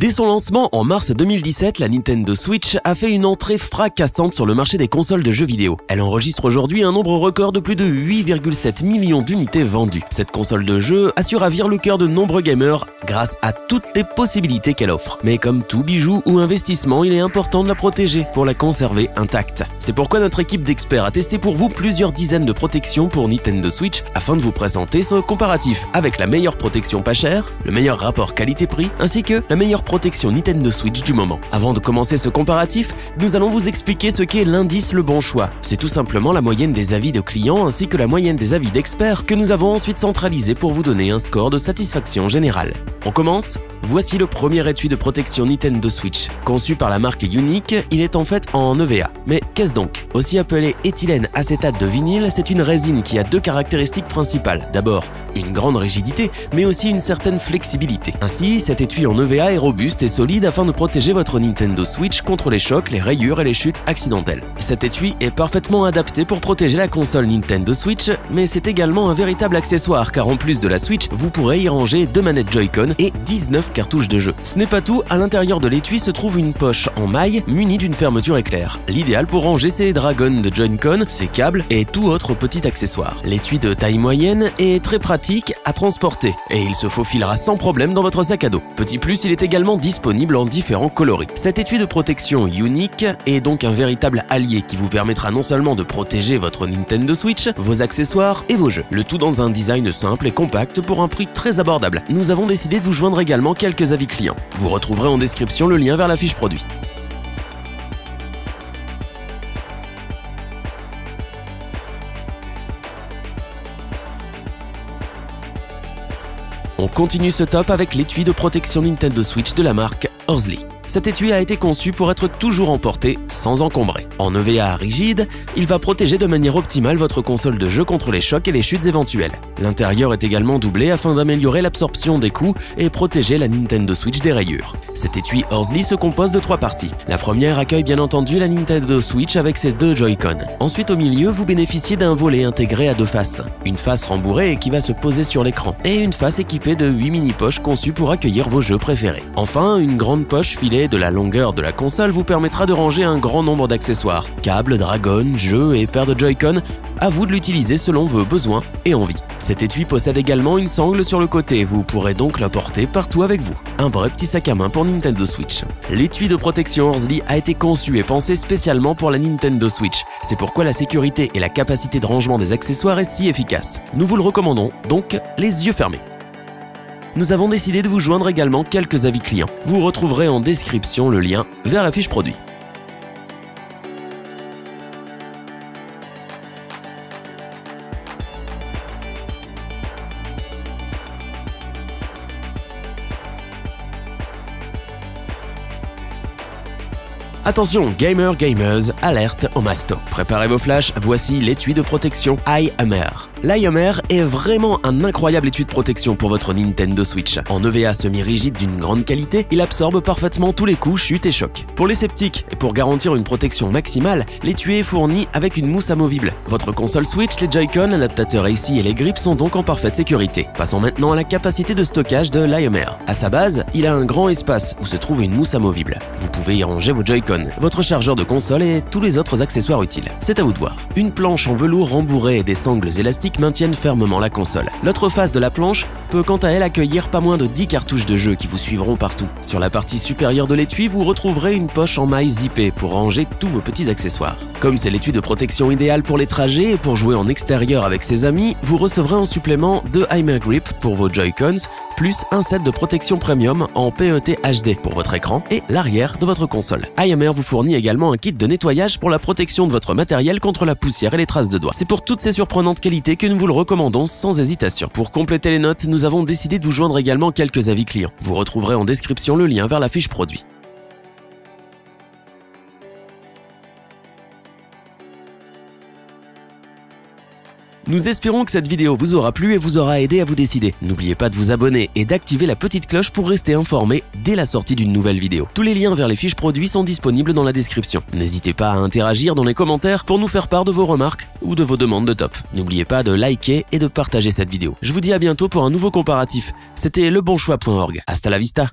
Dès son lancement en mars 2017, la Nintendo Switch a fait une entrée fracassante sur le marché des consoles de jeux vidéo. Elle enregistre aujourd'hui un nombre record de plus de 8,7 millions d'unités vendues. Cette console de jeu a su ravir le cœur de nombreux gamers grâce à toutes les possibilités qu'elle offre. Mais comme tout bijou ou investissement, il est important de la protéger pour la conserver intacte. C'est pourquoi notre équipe d'experts a testé pour vous plusieurs dizaines de protections pour Nintendo Switch afin de vous présenter ce comparatif avec la meilleure protection pas chère, le meilleur rapport qualité-prix ainsi que la meilleure protection Nintendo Switch du moment. Avant de commencer ce comparatif, nous allons vous expliquer ce qu'est l'indice Le Bon Choix. C'est tout simplement la moyenne des avis de clients ainsi que la moyenne des avis d'experts que nous avons ensuite centralisé pour vous donner un score de satisfaction générale. On commence? Voici le premier étui de protection Nintendo Switch. Conçu par la marque Unique, il est en fait en EVA. Mais qu'est-ce donc? Aussi appelé éthylène acétate de vinyle, c'est une résine qui a deux caractéristiques principales. D'abord, une grande rigidité, mais aussi une certaine flexibilité. Ainsi, cet étui en EVA est robuste et solide afin de protéger votre Nintendo Switch contre les chocs, les rayures et les chutes accidentelles. Cet étui est parfaitement adapté pour protéger la console Nintendo Switch, mais c'est également un véritable accessoire car en plus de la Switch, vous pourrez y ranger 2 manettes Joy-Con et 19 cartouches de jeu. Ce n'est pas tout, à l'intérieur de l'étui se trouve une poche en maille munie d'une fermeture éclair. L'idéal pour ranger ses dragons de Joy-Con, ses câbles et tout autre petit accessoire. L'étui de taille moyenne est très pratique à transporter et il se faufilera sans problème dans votre sac à dos. Petit plus, il est également disponible en différents coloris. Cet étui de protection Unique est donc un véritable allié qui vous permettra non seulement de protéger votre Nintendo Switch, vos accessoires et vos jeux. Le tout dans un design simple et compact pour un prix très abordable. Nous avons décidé de vous joindre également quelques avis clients. Vous retrouverez en description le lien vers la fiche produit. On continue ce top avec l'étui de protection Nintendo Switch de la marque Horsley. Cet étui a été conçu pour être toujours emporté sans encombrer. En EVA rigide, il va protéger de manière optimale votre console de jeu contre les chocs et les chutes éventuelles. L'intérieur est également doublé afin d'améliorer l'absorption des coups et protéger la Nintendo Switch des rayures. Cet étui Horsley se compose de 3 parties. La première accueille bien entendu la Nintendo Switch avec ses 2 Joy-Con. Ensuite au milieu, vous bénéficiez d'un volet intégré à 2 faces. Une face rembourrée qui va se poser sur l'écran et une face équipée de 8 mini-poches conçues pour accueillir vos jeux préférés. Enfin, une grande poche filée de la longueur de la console vous permettra de ranger un grand nombre d'accessoires. Câbles, dragons, jeux et paires de Joy-Con, à vous de l'utiliser selon vos besoins et envies. Cet étui possède également une sangle sur le côté, vous pourrez donc la porter partout avec vous. Un vrai petit sac à main pour Nintendo Switch. L'étui de protection Horsley a été conçu et pensé spécialement pour la Nintendo Switch. C'est pourquoi la sécurité et la capacité de rangement des accessoires est si efficace. Nous vous le recommandons, donc les yeux fermés. Nous avons décidé de vous joindre également quelques avis clients. Vous retrouverez en description le lien vers la fiche produit. Attention, gamers, alerte au masto. Préparez vos flashs, voici l'étui de protection iHammer. L'iHammer est vraiment un incroyable étui de protection pour votre Nintendo Switch. En EVA semi-rigide d'une grande qualité, il absorbe parfaitement tous les coups, chutes et chocs. Pour les sceptiques et pour garantir une protection maximale, l'étui est fourni avec une mousse amovible. Votre console Switch, les Joy-Con, l'adaptateur AC et les grips sont donc en parfaite sécurité. Passons maintenant à la capacité de stockage de l'iHammer. À sa base, il a un grand espace où se trouve une mousse amovible. Vous pouvez y ranger vos Joy-Con, votre chargeur de console et tous les autres accessoires utiles. C'est à vous de voir. Une planche en velours rembourré et des sangles élastiques maintiennent fermement la console. L'autre face de la planche peut quant à elle accueillir pas moins de 10 cartouches de jeu qui vous suivront partout. Sur la partie supérieure de l'étui, vous retrouverez une poche en maille zippée pour ranger tous vos petits accessoires. Comme c'est l'étui de protection idéal pour les trajets et pour jouer en extérieur avec ses amis, vous recevrez en supplément 2 iHammer Grip pour vos Joy-Cons, plus un set de protection premium en PET HD pour votre écran et l'arrière de votre console. iHammer vous fournit également un kit de nettoyage pour la protection de votre matériel contre la poussière et les traces de doigts. C'est pour toutes ces surprenantes qualités que nous vous le recommandons sans hésitation. Pour compléter les notes, nous avons décidé de vous joindre également quelques avis clients. Vous retrouverez en description le lien vers la fiche produit. Nous espérons que cette vidéo vous aura plu et vous aura aidé à vous décider. N'oubliez pas de vous abonner et d'activer la petite cloche pour rester informé dès la sortie d'une nouvelle vidéo. Tous les liens vers les fiches produits sont disponibles dans la description. N'hésitez pas à interagir dans les commentaires pour nous faire part de vos remarques ou de vos demandes de top. N'oubliez pas de liker et de partager cette vidéo. Je vous dis à bientôt pour un nouveau comparatif. C'était lebonchoix.org. Hasta la vista.